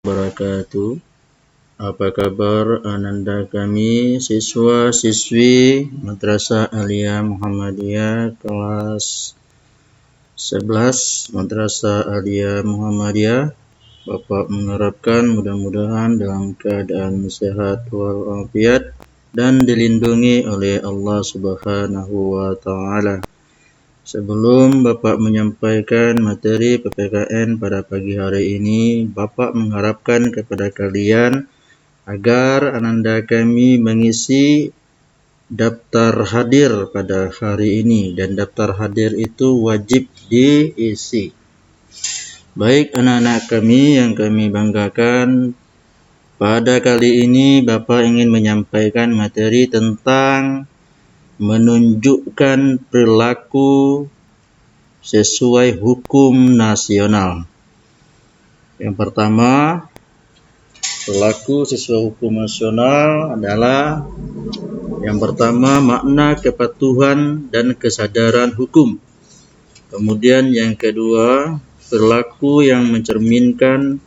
wabarakatuh. Apa kabar Ananda kami, siswa-siswi Madrasah Aliyah Muhammadiyah kelas 11 Madrasah Aliyah Muhammadiyah. Bapak mengharapkan mudah-mudahan dalam keadaan sehat walafiat dan dilindungi oleh Allah Subhanahu wa taala. Sebelum Bapak menyampaikan materi PPKN pada pagi hari ini, Bapak mengharapkan kepada kalian agar Ananda kami mengisi daftar hadir pada hari ini, dan daftar hadir itu wajib diisi. Baik anak-anak kami yang kami banggakan, pada kali ini Bapak ingin menyampaikan materi tentang menunjukkan perilaku sesuai hukum nasional. Yang pertama, perilaku sesuai hukum nasional adalah yang pertama makna kepatuhan dan kesadaran hukum. Kemudian yang kedua, perilaku yang mencerminkan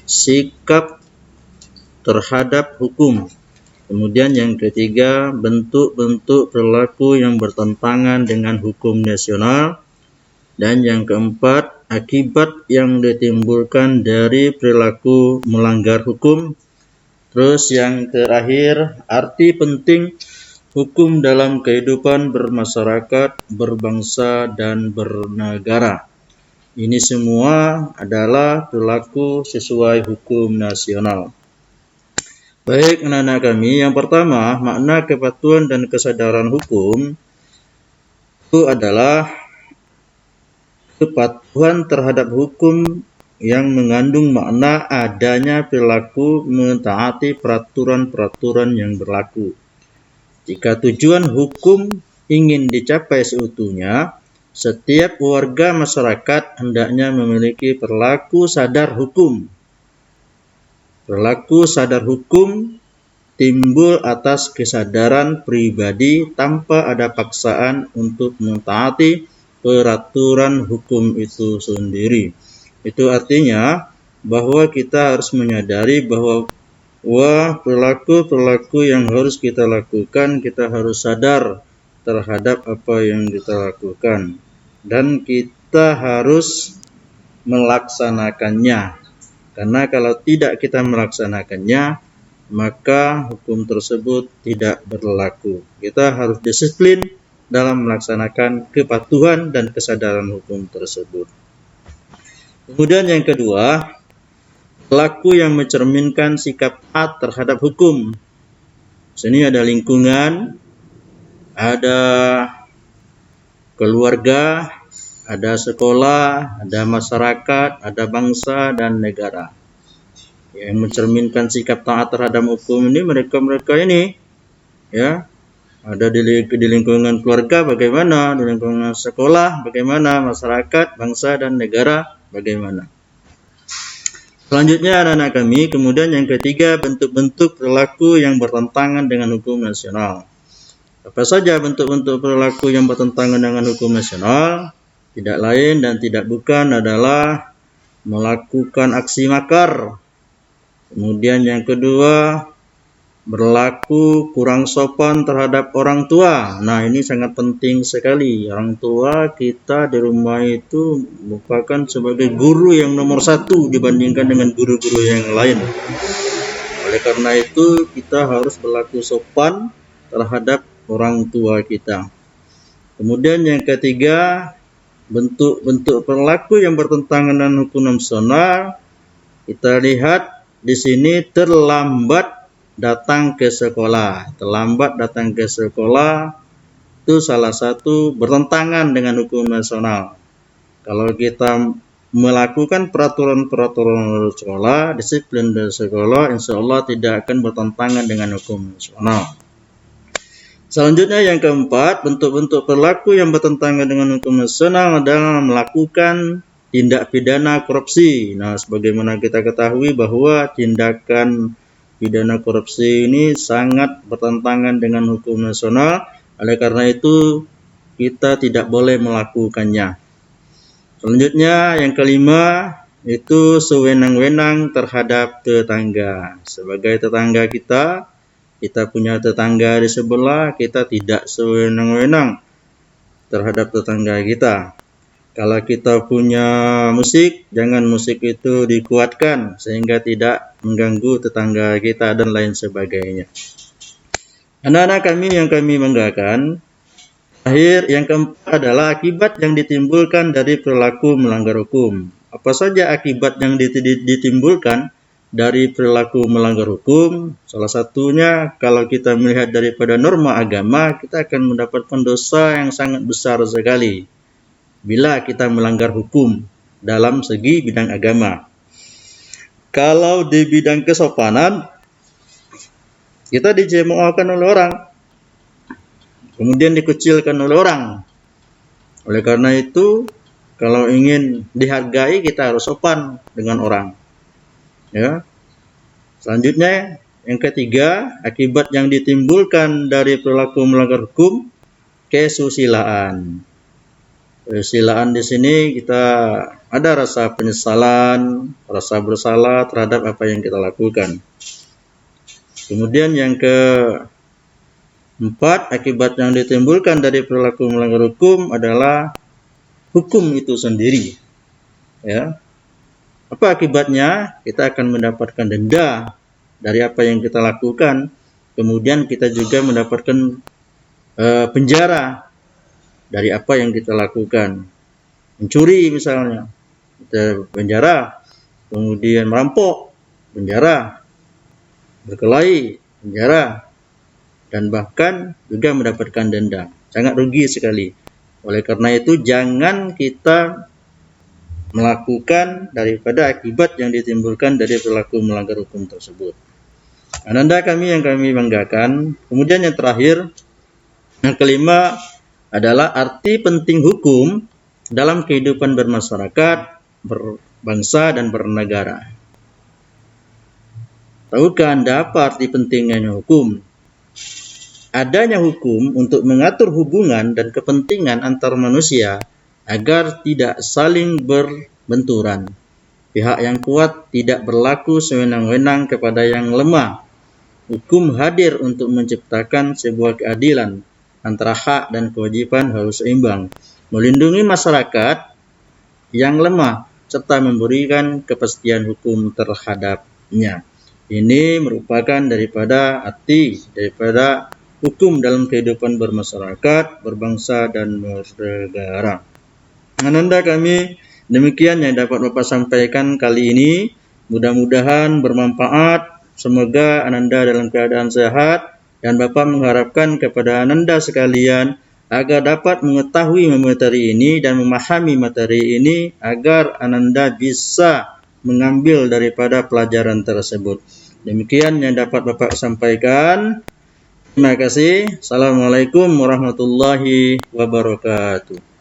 sikap terhadap hukum. Kemudian yang ketiga, bentuk-bentuk perilaku yang bertentangan dengan hukum nasional. Dan yang keempat, akibat yang ditimbulkan dari perilaku melanggar hukum. Terus yang terakhir, arti penting hukum dalam kehidupan bermasyarakat, berbangsa, dan bernegara. Ini semua adalah perilaku sesuai hukum nasional. Baik anak-anak kami, yang pertama makna kepatuhan dan kesadaran hukum itu adalah kepatuhan terhadap hukum yang mengandung makna adanya perilaku mentaati peraturan-peraturan yang berlaku. Jika tujuan hukum ingin dicapai seutuhnya, setiap warga masyarakat hendaknya memiliki perilaku sadar hukum. Perilaku sadar hukum timbul atas kesadaran pribadi tanpa ada paksaan untuk mentaati peraturan hukum itu sendiri. Itu artinya bahwa kita harus menyadari bahwa perilaku-perilaku yang harus kita lakukan, kita harus sadar terhadap apa yang kita lakukan. Dan kita harus melaksanakannya. Karena kalau tidak kita melaksanakannya, maka hukum tersebut tidak berlaku. Kita harus disiplin dalam melaksanakan kepatuhan dan kesadaran hukum tersebut. Kemudian yang kedua, perilaku yang mencerminkan sikap taat terhadap hukum. Di sini ada lingkungan, ada keluarga, ada sekolah, ada masyarakat, ada bangsa dan negara. Yang mencerminkan sikap taat terhadap hukum ini mereka-mereka ini, ya, ada di lingkungan keluarga bagaimana, di lingkungan sekolah bagaimana, masyarakat, bangsa dan negara bagaimana. Selanjutnya anak-anak kami, kemudian yang ketiga, bentuk-bentuk perilaku yang bertentangan dengan hukum nasional. Apa saja bentuk-bentuk perilaku yang bertentangan dengan hukum nasional? Tidak lain dan tidak bukan adalah melakukan aksi makar. Kemudian yang kedua, berlaku kurang sopan terhadap orang tua. Nah, ini sangat penting sekali. Orang tua kita di rumah itu merupakan sebagai guru yang nomor satu dibandingkan dengan guru-guru yang lain. Oleh karena itu, kita harus berlaku sopan terhadap orang tua kita. Kemudian yang ketiga, bentuk-bentuk perilaku yang bertentangan dengan hukum nasional. Kita lihat di sini terlambat datang ke sekolah. Terlambat datang ke sekolah itu salah satu bertentangan dengan hukum nasional. Kalau kita melakukan peraturan-peraturan sekolah, disiplin dari sekolah, insya Allah tidak akan bertentangan dengan hukum nasional. Selanjutnya yang keempat, bentuk-bentuk perilaku yang bertentangan dengan hukum nasional adalah melakukan tindak pidana korupsi. Nah, sebagaimana kita ketahui bahwa tindakan pidana korupsi ini sangat bertentangan dengan hukum nasional. Oleh karena itu, kita tidak boleh melakukannya. Selanjutnya, yang kelima, itu sewenang-wenang terhadap tetangga. Sebagai tetangga kita punya tetangga di sebelah, kita tidak sewenang-wenang terhadap tetangga kita. Kalau kita punya musik, jangan musik itu dikuatkan sehingga tidak mengganggu tetangga kita dan lain sebagainya. Anak-anak kami yang kami banggakan, akhir yang keempat adalah akibat yang ditimbulkan dari perilaku melanggar hukum. Apa saja akibat yang ditimbulkan dari perilaku melanggar hukum? Salah satunya, kalau kita melihat daripada norma agama, kita akan mendapatkan dosa yang sangat besar sekali bila kita melanggar hukum dalam segi bidang agama. Kalau di bidang kesopanan, kita dicemoohkan oleh orang, kemudian dikucilkan oleh orang. Oleh karena itu, kalau ingin dihargai, kita harus sopan dengan orang. Ya. Selanjutnya, yang ketiga, akibat yang ditimbulkan dari perilaku melanggar hukum, kesusilaan. Kesusilaan di sini kita ada rasa penyesalan, rasa bersalah terhadap apa yang kita lakukan. Kemudian yang keempat, akibat yang ditimbulkan dari perilaku melanggar hukum adalah hukum itu sendiri. Ya. Apa akibatnya? Kita akan mendapatkan denda dari apa yang kita lakukan. Kemudian kita juga mendapatkan penjara dari apa yang kita lakukan. Mencuri misalnya, kita penjara. Kemudian merampok, penjara. Berkelahi, penjara. Dan bahkan juga mendapatkan denda. Sangat rugi sekali. Oleh karena itu, jangan kita melakukan daripada akibat yang ditimbulkan dari perilaku melanggar hukum tersebut. Ananda kami yang kami banggakan. Kemudian yang terakhir, yang kelima adalah arti penting hukum dalam kehidupan bermasyarakat, berbangsa, dan bernegara. Tahukah Anda apa arti pentingnya hukum? Adanya hukum untuk mengatur hubungan dan kepentingan antar manusia agar tidak saling berbenturan. Pihak yang kuat tidak berlaku sewenang-wenang kepada yang lemah. Hukum hadir untuk menciptakan sebuah keadilan antara hak dan kewajiban harus seimbang, melindungi masyarakat yang lemah serta memberikan kepastian hukum terhadapnya. Ini merupakan daripada arti daripada hukum dalam kehidupan bermasyarakat, berbangsa, dan bernegara. Ananda kami, demikian yang dapat Bapak sampaikan kali ini. Mudah-mudahan bermanfaat. Semoga Ananda dalam keadaan sehat, dan Bapak mengharapkan kepada Ananda sekalian agar dapat mengetahui materi ini dan memahami materi ini agar Ananda bisa mengambil daripada pelajaran tersebut. Demikian yang dapat Bapak sampaikan. Terima kasih. Assalamualaikum warahmatullahi wabarakatuh.